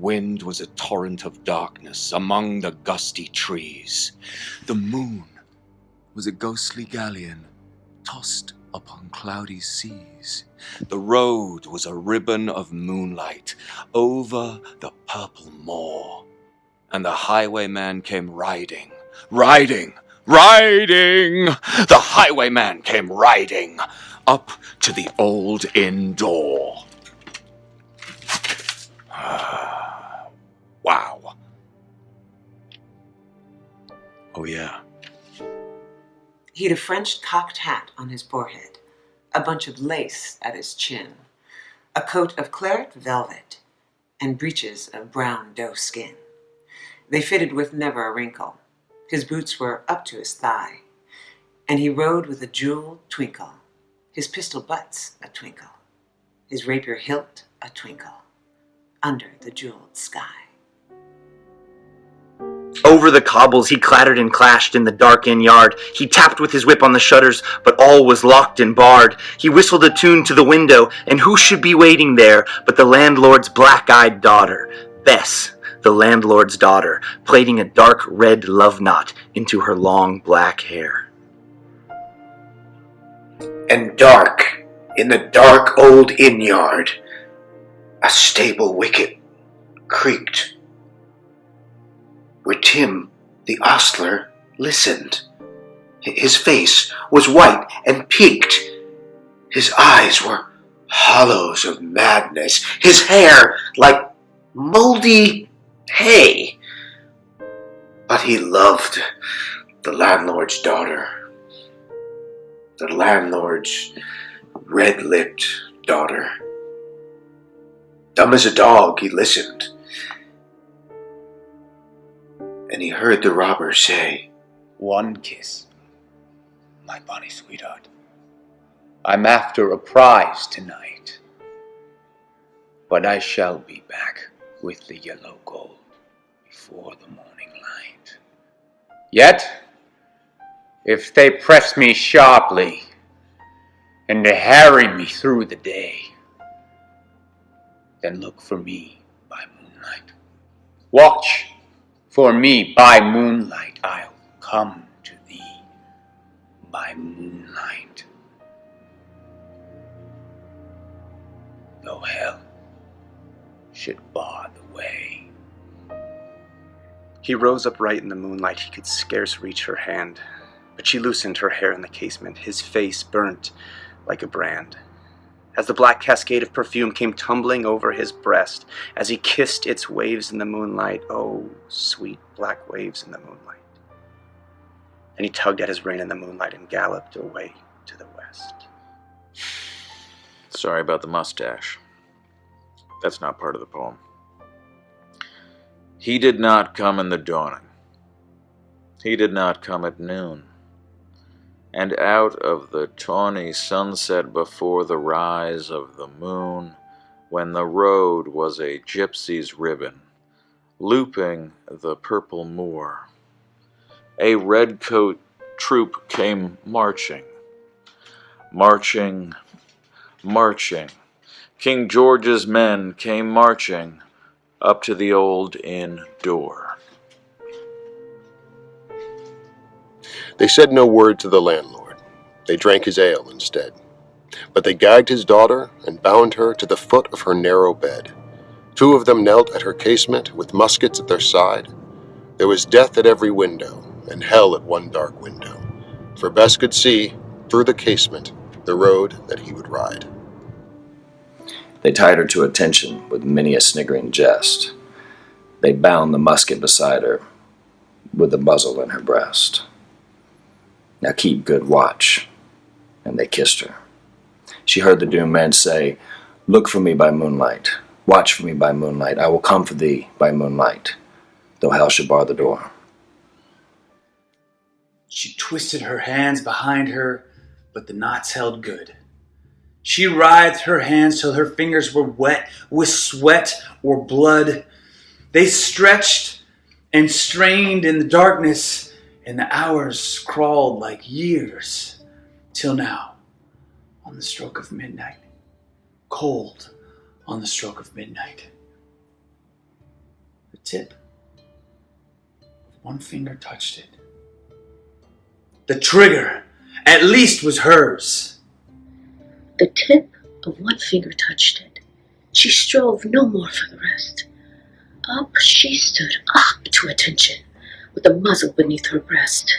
wind was a torrent of darkness among the gusty trees. The moon was a ghostly galleon tossed upon cloudy seas. The road was a ribbon of moonlight over the purple moor. And the highwayman came riding. The highwayman came riding up to the old inn door. Wow. Oh, yeah. He had a French cocked hat on his forehead, a bunch of lace at his chin, a coat of claret velvet, and breeches of brown doe skin. They fitted with never a wrinkle. His boots were up to his thigh, and he rode with a jeweled twinkle, his pistol butts a twinkle, his rapier hilt a twinkle, under the jeweled sky. Over the cobbles he clattered and clashed in the dark inn yard. He tapped with his whip on the shutters, but all was locked and barred. He whistled a tune to the window, and who should be waiting there but the landlord's black-eyed daughter, Bess, the landlord's daughter, plaiting a dark red love knot into her long black hair. And dark, in the dark old inn yard, a stable wicket creaked, where Tim, the ostler, listened. His face was white and peaked. His eyes were hollows of madness. His hair like moldy hay. But he loved the landlord's daughter. The landlord's red-lipped daughter. Dumb as a dog, he listened. And he heard the robber say, "One kiss, my bonny sweetheart. I'm after a prize tonight, but I shall be back with the yellow gold before the morning light. Yet, if they press me sharply and they harry me through the day, then look for me by moonlight. Watch for me by moonlight. I'll come to thee by moonlight. Though hell should bar the way." He rose upright in the moonlight. He could scarce reach her hand, but she loosened her hair in the casement. His face burnt like a brand. As the black cascade of perfume came tumbling over his breast, as he kissed its waves in the moonlight, oh, sweet black waves in the moonlight. And he tugged at his rein in the moonlight and galloped away to the west. Sorry about the mustache. That's not part of the poem. He did not come in the dawning. He did not come at noon. And out of the tawny sunset before the rise of the moon, when the road was a gypsy's ribbon, looping the purple moor, a redcoat troop came marching, marching, marching. King George's men came marching up to the old inn door. They said no word to the landlord. They drank his ale instead. But they gagged his daughter and bound her to the foot of her narrow bed. Two of them knelt at her casement with muskets at their side. There was death at every window and hell at one dark window, for Bess could see, through the casement, the road that he would ride. They tied her to attention with many a sniggering jest. They bound the musket beside her with the muzzle in her breast. "Now keep good watch," and they kissed her. She heard the doomed man say, "Look for me by moonlight, watch for me by moonlight, I will come for thee by moonlight, though hell should bar the door." She twisted her hands behind her, but the knots held good. She writhed her hands till her fingers were wet with sweat or blood. They stretched and strained in the darkness, and the hours crawled like years, till now, on the stroke of midnight, cold on the stroke of midnight, tip of one finger touched it. The trigger, at least, was hers. The tip of one finger touched it. She strove no more for the rest. Up she stood, up to attention, with the muzzle beneath her breast.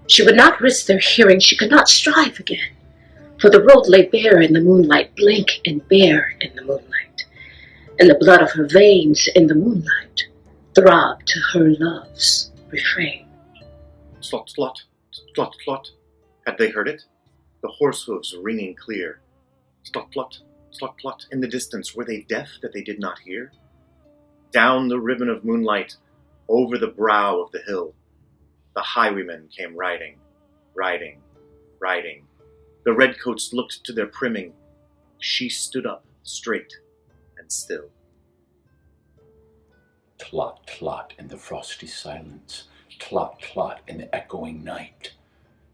She would not risk their hearing, she could not strive again. For the road lay bare in the moonlight, blank and bare in the moonlight. And the blood of her veins in the moonlight throbbed to her love's refrain. Slot, slot, slot, slot. Had they heard it? The horse hooves ringing clear. Slot, slot, slot, slot. In the distance, were they deaf that they did not hear? Down the ribbon of moonlight, over the brow of the hill, the highwaymen came riding, riding, riding. The redcoats looked to their primming. She stood up, straight and still. Tlot, tlot in the frosty silence, tlot, tlot in the echoing night.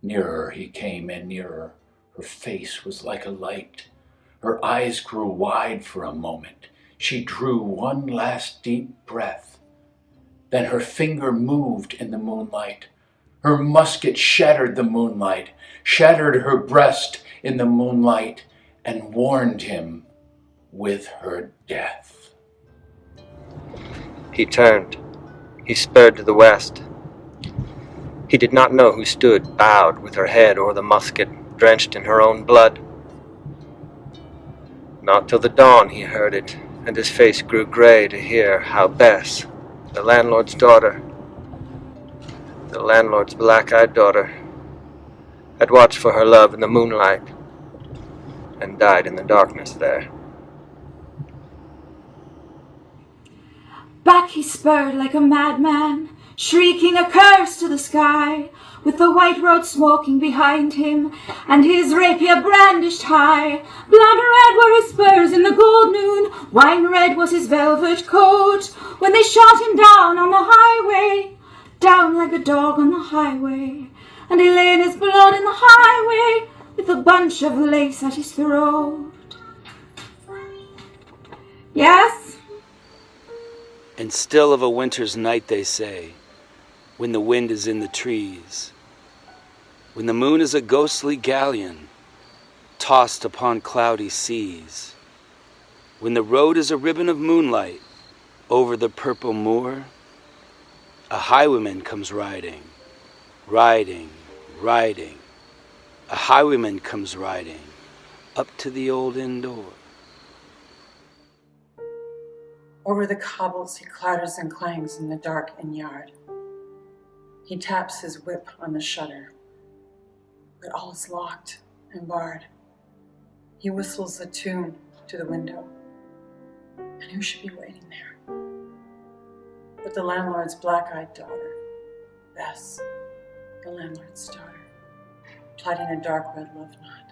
Nearer he came and nearer. Her face was like a light. Her eyes grew wide for a moment. She drew one last deep breath. Then her finger moved in the moonlight. Her musket shattered the moonlight, shattered her breast in the moonlight, and warned him with her death. He turned. He spurred to the west. He did not know who stood, bowed with her head o'er the musket, drenched in her own blood. Not till the dawn he heard it, and his face grew grey to hear how Bess, the landlord's daughter, the landlord's black-eyed daughter, had watched for her love in the moonlight and died in the darkness there. Back he spurred like a madman, shrieking a curse to the sky, with the white road smoking behind him, and his rapier brandished high. Blood red were his spurs in the gold noon, wine red was his velvet coat, when they shot him down on the highway, down like a dog on the highway, and he lay in his blood in the highway, with a bunch of lace at his throat. Yes? And still of a winter's night they say, when the wind is in the trees, when the moon is a ghostly galleon tossed upon cloudy seas, when the road is a ribbon of moonlight over the purple moor, a highwayman comes riding, riding, riding. A highwayman comes riding up to the old inn door. Over the cobbles he clatters and clangs in the dark inn yard. He taps his whip on the shutter, but all is locked and barred. He whistles a tune to the window, and who should be waiting there but the landlord's black-eyed daughter, Bess, the landlord's daughter, plaiting a dark red love knot.